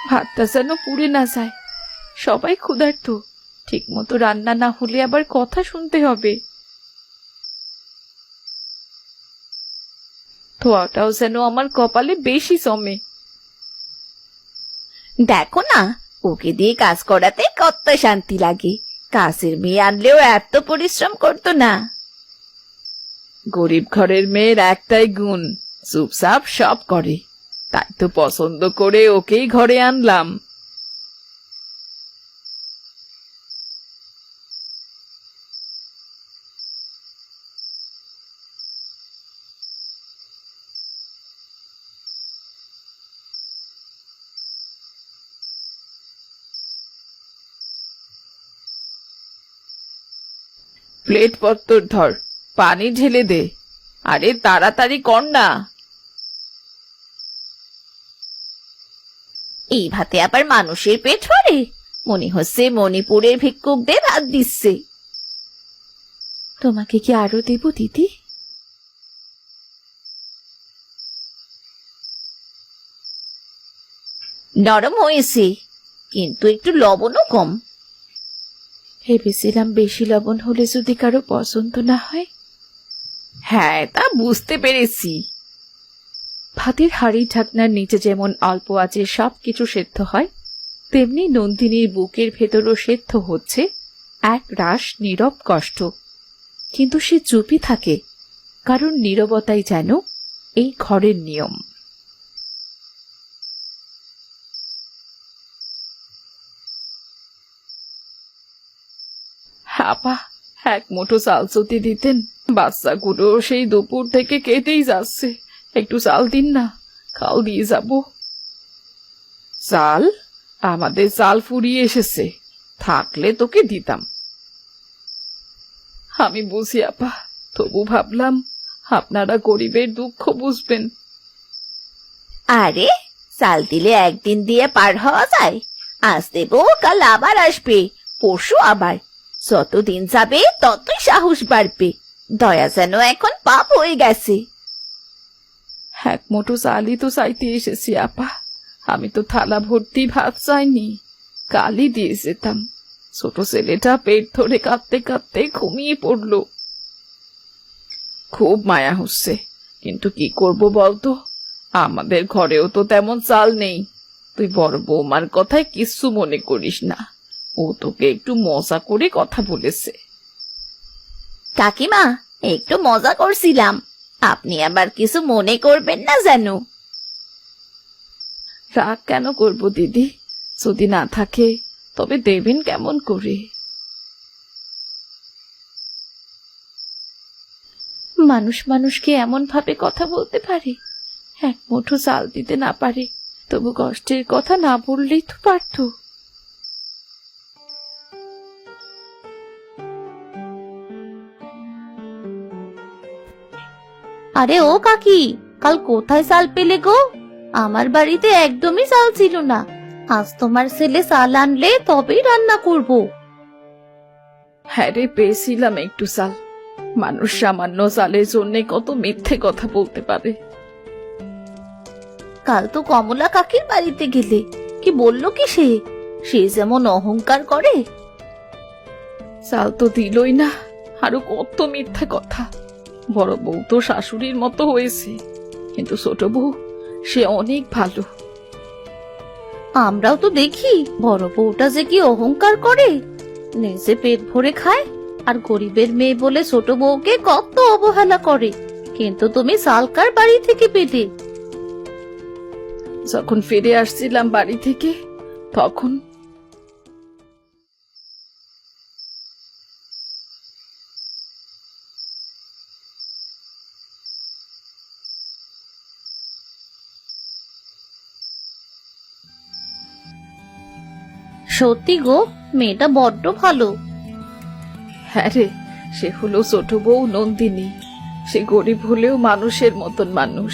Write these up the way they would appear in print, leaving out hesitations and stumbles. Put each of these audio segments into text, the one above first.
ভাতটা যেন পুড়ে না যায়। সবাই ক্ষুধার্ত, ঠিক মতো রান্না না হলে আবার কথা শুনতে হবে। ধোয়াটাও যেন আমার কপালে বেশি জমে। দেখো না, ওকে দিয়ে কাজ করাতে কত শান্তি লাগে। কাজের মেয়ে আনলেও এত পরিশ্রম করতো না। গরিব ঘরের মেয়ের একটাই গুণ, চুপচাপ সব করে। তাই তো পছন্দ করে ওকেই ঘরে আনলাম। প্লেট পত্তর ধর, পানি ঢেলে দে। আরে তাড়াতাড়ি কর না। এই ভাতে আবার মানুষের পেট ভরে? মনে হচ্ছে মণিপুরের ভিক্ষুকদের ভাত দিচ্ছে। তোমাকে কি আরো দেব দিদি? নরম হয়েছে, কিন্তু একটু লবণও কম। ভেবেছিলাম বেশি লবণ হলে যদি কারো পছন্দ না হয়। হ্যাঁ, তা বুঝতে পেরেছি। ভাতের হাঁড়ি ঢাকনার নিচে যেমন অল্প আঁচে সবকিছু সেদ্ধ হয়, তেমনি নন্দিনীর বুকের ভেতরও সেদ্ধ হচ্ছে এক রাশ নীরব কষ্ট। কিন্তু সে চুপই থাকে, কারণ নীরবতাই যেন এই ঘরের নিয়ম। আপা, এক মুঠো চাল যদি দিতেন। বাচ্চাগুলো সেই দুপুর থেকে কেটেই যাচ্ছে, একটু চাল দিন না, খাল দিয়ে যাব। চাল? আমাদের চাল ফুরিয়ে এসেছে, থাকলে তোকে দিতাম। আমি বুঝি আপা, তবু ভাবলাম আপনারা গরিবের দুঃখ বুঝবেন। আরে, চাল দিলে একদিন দিয়ে পার হওয়া যায়? আজ দেবো, কাল আবার আসবে, পরশু আবার। যতদিন যাবে ততই সাহস বাড়বে। দয়া যেন এখন পাপ হয়ে গেছে। এক মুঠো চালই তো চাইতে এসেছি আপা। আমি তো থালা ভর্তি ভাত চাইনি, কালই দিয়ে যেতাম। ছোট ছেলেটা পেট ধরে কাঁদতে কাঁদতে ঘুমিয়ে পড়ল। খুব মায়া হচ্ছে, কিন্তু কি করব বলতো? আমাদের ঘরেও তো তেমন চাল নেই। তুই বড় বৌমার কথায় কিচ্ছু মনে করিস না, ও তোকে একটু মজা করে কথা বলেছে। কাকিমা, একটু মজা করছিলাম, আপনি আবার কিছু মনে করবেন না যেন। রাগ কেন করব দিদি? যদি না থাকে তবে দেবেন কেমন করে? মানুষ মানুষকে এমন ভাবে কথা বলতে পারে? এক মুঠো চাল দিতে না পারে, তবু কষ্টের কথা না বললেই তো পারত। আরে ও কাকি, কাল কোথায় চাল পেলে গো? আমার বাড়িতে একদমই চাল ছিল না। আজ তোমার ছেলে চাল আনলে তবেই রান্না করব। হ্যাঁ রে, পেয়েছিলাম একটু চাল। মানুষ সামান্য চালের জন্য কত মিথ্যে কথা বলতে পারে। কাল তো কমলা কাকির বাড়িতে গেলে, কি বললো কি সে? সে যেমন অহংকার করে। চাল তো দিলই না, আরো কত মিথ্যা কথা। বড় বউ তো শাশুড়ির মতো হয়েছে, কিন্তু ছোট বউ সে অনেক ভালো। আমরাও তো দেখি বড় বউটা যে কি অহংকার করে, নিজে পেট ভরে খায়, আর গরিবের মেয়ে বলে ছোট বউকে কত অবহেলা করে। কিন্তু তুমি সালকার বাড়ি থেকে পেলে। যখন ফিরে আসছিলাম বাড়ি থেকে, তখন সত্যি গো, মেয়েটা বড্ড ভালো। হ্যাঁ রে, সে হলো ছোট বউ নন্দিনী। সে গরিব হলেও মানুষের মতন মানুষ।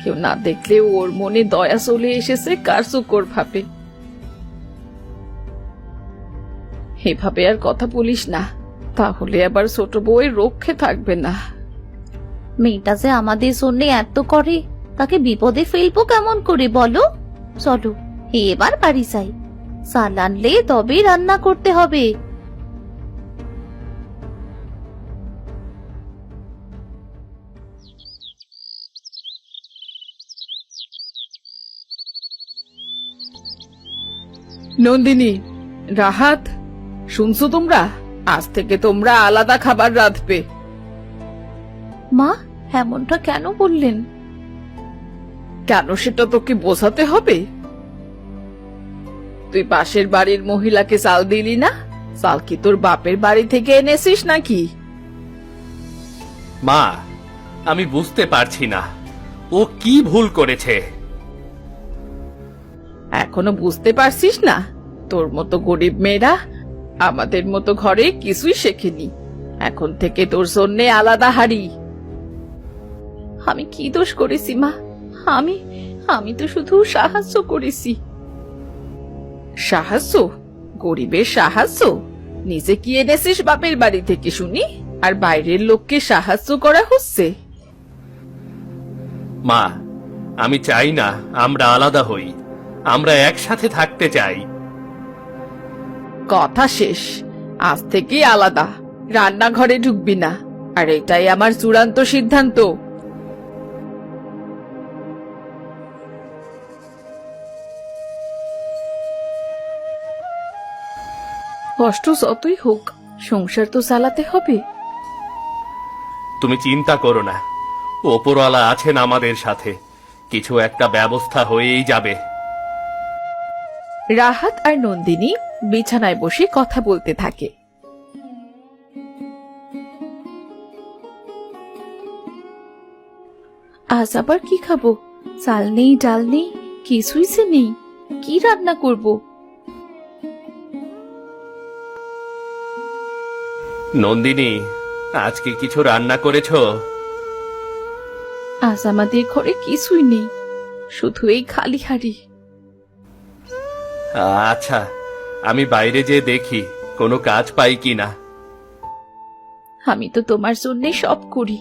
কেউ না দেখলেও ওর মনে দয়া চলে এসেছে কার্যকর ভাবে। এভাবে আর কথা বলিস না, তাহলে আবার ছোট বউয়ের রক্ষে থাকবে না। মেয়েটা যে আমাদের জন্য এত করে, তাকে বিপদে ফেলবো কেমন করে বলো? চলো এবার বাড়ি যাই, চাল আনলে তবেই রান্না করতে হবে। নন্দিনী, রাহাত, শুনছো তোমরা? আজ থেকে তোমরা আলাদা খাবার রাঁধবে। মা, এমনটা কেন বললেন? কেন সেটা তোকে বোঝাতে হবে? তুই পাশের বাড়ির মহিলাকে চাল দিলি না? চাল কি তোর বাপের বাড়ি থেকে এনেছিস নাকি? মা, আমি বুঝতে পারছি না ও কি ভুল করেছে। এখনো বুঝতে পারছিস না? তোর মতো গরিব মেয়েরা আমাদের মতো ঘরে কিছুই শেখেনি। এখন থেকে তোর জন্যে আলাদা হাড়ি। আমি কি দোষ করেছি মা? আমি তো শুধু সাহায্য করেছি। সাহায্য? গরিবের সাহায্য? নিজে কি এনেছিস বাপের বাড়ি থেকে শুনি, আর বাইরের লোককে সাহায্য করা হচ্ছে? মা, আমি চাই না আমরা আলাদা হই, আমরা একসাথে থাকতে চাই। কথা শেষ। আজ থেকে আলাদা, রান্নাঘরে ঢুকবি না, আর এটাই আমার চূড়ান্ত সিদ্ধান্ত। কষ্ট যতই হোক, সংসার তো চালাতে হবে। তুমি চিন্তা করো না, ওপরওয়ালা আছেন আমাদের সাথে, কিছু একটা ব্যবস্থা হয়েই যাবে। রাহাত আর নন্দিনী বিছানায় বসে কথা বলতে থাকে। আজ আবার কি খাবো? চাল নেই, ডাল নেই, কিছুই সে নেই। কি রান্না করব? নন্দিনী, আজকে কিছু রান্না করেছো? আজ আমাদের ঘরে কিছুই নেই, শুধু এই খালি হাড়ি। আচ্ছা, আমি বাইরে যেয়ে দেখি কোনো কাজ পাই কিনা। আমি তো তোমার জন্য সব করি,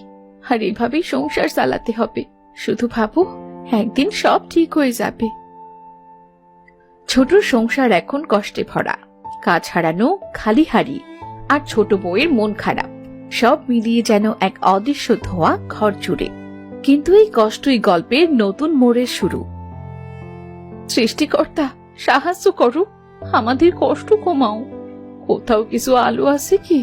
আর এভাবেই সংসার চালাতে হবে। শুধু ভাবো, একদিন সব ঠিক হয়ে যাবে। ছোট সংসার এখন কষ্টে ভরা, কাজ হারানো, খালি হাড়ি, আর ছোট বউয়ের মন খারাপ, সব মিলিয়ে যেন এক অদৃশ্য ধোঁয়া ঘর জুড়ে। কিন্তু এই কষ্টই গল্পের নতুন মোড়ের শুরু। সৃষ্টিকর্তা, সাহায্য করো, আমাদের কষ্ট কমাও। কোথাও কিছু আলো আছে কি?